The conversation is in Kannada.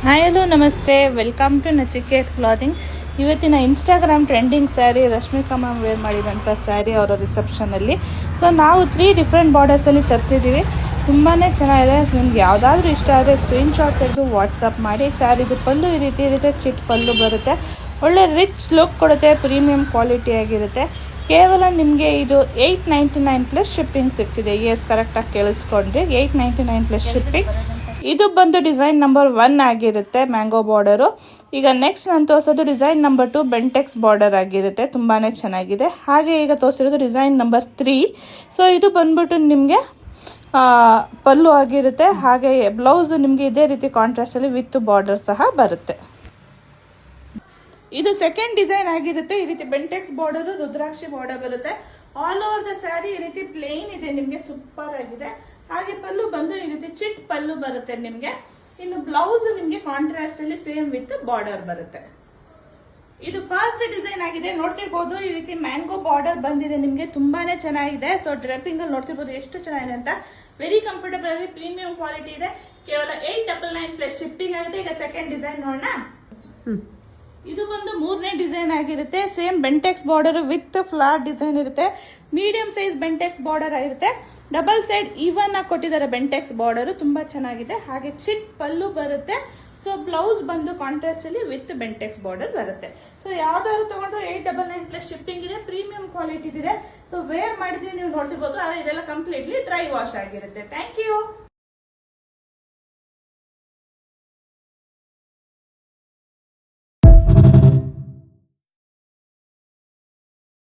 Hi hello namaste, welcome to Nachiket clothing. ಇವತ್ತಿನ Instagram trending sari Rashmika ma'am wear ಮಾಡಿದಂಥ ಸ್ಯಾರಿ ಅವರ ರಿಸೆಪ್ಷನಲ್ಲಿ. ಸೊ ನಾವು 3 ಡಿಫ್ರೆಂಟ್ ಬಾರ್ಡರ್ಸಲ್ಲಿ ತರಿಸಿದ್ದೀವಿ. ತುಂಬಾ ಚೆನ್ನಾಗಿದೆ. ನಿಮ್ಗೆ ಯಾವುದಾದ್ರೂ ಇಷ್ಟ ಆದರೆ ಸ್ಕ್ರೀನ್ಶಾಟ್ ತೆಗೆದು ವಾಟ್ಸಪ್ ಮಾಡಿ. ಸ್ಯಾರಿದು ಪಲ್ಲು ಈ ರೀತಿ ಇರುತ್ತೆ, ಚಿಟ್ ಪಲ್ಲು ಬರುತ್ತೆ, ಒಳ್ಳೆ ರಿಚ್ ಲುಕ್ ಕೊಡುತ್ತೆ, ಪ್ರೀಮಿಯಂ ಕ್ವಾಲಿಟಿ ಆಗಿರುತ್ತೆ. ಕೇವಲ ನಿಮಗೆ ಇದು 899 ಪ್ಲಸ್ ಶಿಪ್ಪಿಂಗ್ ಸಿಗ್ತಿದೆ. ಎಸ್, ಕರೆಕ್ಟಾಗಿ ಕೇಳಿಸ್ಕೊಂಡ್ರಿ, 899 ಪ್ಲಸ್ ಶಿಪ್ಪಿಂಗ್. ಇದು ಬಂದು ಡಿಸೈನ್ ನಂಬರ್ 1 ಆಗಿರುತ್ತೆ, ಮ್ಯಾಂಗೋ ಬಾರ್ಡರು. ಈಗ ನೆಕ್ಸ್ಟ್ ನಾನು ತೋರಿಸೋದು ಡಿಸೈನ್ ನಂಬರ್ 2 ಬೆಂಟೆಕ್ಸ್ ಬಾರ್ಡರ್ ಆಗಿರುತ್ತೆ, ತುಂಬಾ ಚೆನ್ನಾಗಿದೆ. ಹಾಗೆ ಈಗ ತೋರಿಸಿರೋದು ಡಿಸೈನ್ ನಂಬರ್ 3. ಸೊ ಇದು ಬಂದ್ಬಿಟ್ಟು ನಿಮಗೆ ಪಲ್ಲು ಆಗಿರುತ್ತೆ. ಹಾಗೆ ಬ್ಲೌಸು ನಿಮಗೆ ಇದೇ ರೀತಿ ಕಾಂಟ್ರಾಸ್ಟಲ್ಲಿ ವಿತ್ ಬಾರ್ಡರ್ ಸಹ ಬರುತ್ತೆ. ಇದು ಸೆಕೆಂಡ್ ಡಿಸೈನ್ ಆಗಿರುತ್ತೆ. ಈ ರೀತಿ ಬೆಂಟೆಕ್ಸ್ ಬಾರ್ಡರ್, ರುದ್ರಾಕ್ಷಿ ಬಾರ್ಡರ್ ಬರುತ್ತೆ. ಆಲ್ ಓವರ್ ದ ಸ್ಯಾರಿ ಈ ರೀತಿ ಪ್ಲೇನ್ ಇದೆ, ನಿಮಗೆ ಸೂಪರ್ ಆಗಿದೆ. ಹಾಗೆ ಪಲ್ಲು ಬಂದು ಈ ರೀತಿ ಚಿಟ್ ಪಲ್ಲು ಬರುತ್ತೆ ನಿಮಗೆ. ಇನ್ನು ಬ್ಲೌಸ್ ನಿಮಗೆ ಕಾಂಟ್ರಾಸ್ಟ್ ಅಲ್ಲಿ ಸೇಮ್ ವಿತ್ ಬಾರ್ಡರ್ ಬರುತ್ತೆ. ಇದು ಫಸ್ಟ್ ಡಿಸೈನ್ ಆಗಿದೆ, ನೋಡ್ತಿರ್ಬೋದು. ಈ ರೀತಿ ಮ್ಯಾಂಗೋ ಬಾರ್ಡರ್ ಬಂದಿದೆ ನಿಮಗೆ, ತುಂಬಾನೇ ಚೆನ್ನಾಗಿದೆ. ಸೊ ಡ್ರೆಪ್ಪಿಂಗ್ ಅಲ್ಲಿ ನೋಡ್ತಿರ್ಬೋದು ಎಷ್ಟು ಚೆನ್ನಾಗಿದೆ ಅಂತ. ವೆರಿ ಕಂಫರ್ಟಬಲ್ ಆಗಿ ಪ್ರೀಮಿಯಂ ಕ್ವಾಲಿಟಿ ಇದೆ. ಕೇವಲ 899 ಪ್ಲಸ್ ಶಿಪ್ಪಿಂಗ್ ಆಗಿದೆ. ಈಗ ಸೆಕೆಂಡ್ ಡಿಸೈನ್ ನೋಡೋಣ. ಇದು ಬಂದು 3ನೇ ಡಿಸೈನ್ ಆಗಿರುತ್ತೆ. Same Bentex border with flat design ಇರುತ್ತೆ. ಮೀಡಿಯಂ ಸೈಜ್ ಬೆಂಟೆಕ್ಸ್ ಬಾರ್ಡರ್ ಆಗಿರುತ್ತೆ. ಡಬಲ್ ಸೈಡ್ ಈವನ್ ಆಗಿ ಕೊಟ್ಟಿದ್ದಾರೆ ಬೆಂಟೆಕ್ಸ್ ಬಾರ್ಡರ್, ತುಂಬಾ ಚೆನ್ನಾಗಿದೆ. ಹಾಗೆ ಚಿಟ್ ಪಲ್ಲು ಬರುತ್ತೆ. ಸೊ ಬ್ಲೌಸ್ ಬಂದು ಕಾಂಟ್ರಾಸ್ಟ್ ಅಲ್ಲಿ ವಿತ್ ಬೆಂಟೆಕ್ಸ್ ಬಾರ್ಡರ್ ಬರುತ್ತೆ. ಸೊ ಯಾವ್ದಾದ್ರು ತಗೊಂಡ್ರು 899 ಪ್ಲಸ್ ಶಿಪ್ಪಿಂಗ್ ಇದೆ, ಪ್ರೀಮಿಯಂ ಕ್ವಾಲಿಟಿ ಇದೆ. ಸೊ ವೇರ್ ಮಾಡಿದ್ರೆ ನೀವು ನೋಡ್ತಿರ್ಬೋದು, ಇದೆಲ್ಲ ಕಂಪ್ಲೀಟ್ಲಿ ಡ್ರೈ ವಾಶ್ ಆಗಿರುತ್ತೆ. Thank you.